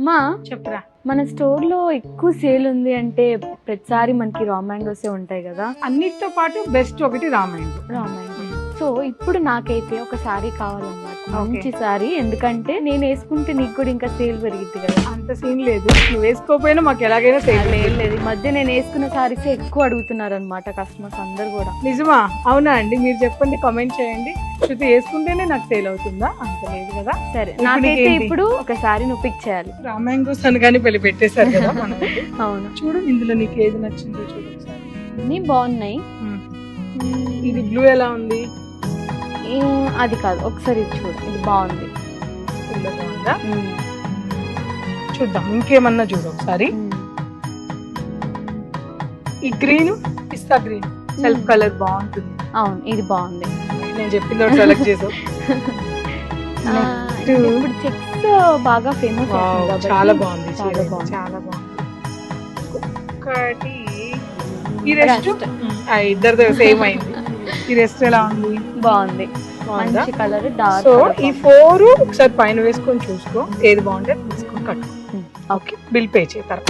మా చెప్పరా. మన స్టోర్ లో ఎక్కువ సేల్ ఉంది అంటే ప్రతిసారి మనకి రా మ్యాంగోసే ఉంటాయి కదా. అన్నిటితో పాటు బెస్ట్ ఒకటి రామాయణం. Raw mango. సో ఇప్పుడు నాకైతే ఒక శారీ కావాలన్నమాట, Okay. మంచి శారీ. ఎందుకంటే నేను వేసుకుంటే నీకు కూడా ఇంకా సేల్ పెరిగిద్ది కదా. అంత సీన్ లేదు, నువ్వు వేసుకోపోయినా మాకు ఎలాగైనా సేల్ లేదు లేదు, ఈ మధ్య నేను వేసుకున్న శారీస్ ఎక్కువ అడుగుతున్నారు అనమాట కస్టమర్స్ అందరు కూడా. నిజమా? అవునా అండి? మీరు చెప్పండి, కామెంట్ చేయండి. శృతి వేసుకుంటేనే నాకు సేల్ అవుతుందా? అంత లేదు కదా. సరే, ఇప్పుడు నాకైతే నీకేంటి? ఇప్పుడు ఒక శారీ నువ్వు పిక్ చేయాలి. రామాంగోస్ అనగానే పెళ్లి పెట్టేశారు కదా మనం. అవును, చూడు ఇందులో నీకు ఏది నచ్చిందో చూడు ఒకసారి. అన్ని బాగున్నాయి. ఇది బ్లూ ఎలా ఉంది? అది కాదు, ఒకసారి ఇది చూడు, ఇది బాగుంది. ఫుల్ బాగుందా? చూద్దాం ఇంకేమన్నా చూడు ఒకసారి. ఈ గ్రీన్, పిస్తా గ్రీన్ సెల్ఫ్ కలర్ బాగుంటుంది. అవును, ఇది బాగుంది. నేను చెప్పింది ఒకటి సెలెక్ట్ చేసావు. ఇప్పుడు చెక్స్ బాగా ఫేమస్. చాలా బాగుంది, చాలా బాగుంది. చాలా బాగుంది. ఒకటి ఈ రెస్ట్ ఇద్దరితో సేమ్ అయింది. ఈ రెస్ట్ ఎలా ఉంది? బాగుంది, మంచి కలర్, డార్క్. సో ఈ 4 ఒకసారి పైన వేసుకొని చూసుకో, ఏది బాగుంటే తీసుకొని కట్టు. ఓకే, బిల్ పే చేస్తారు.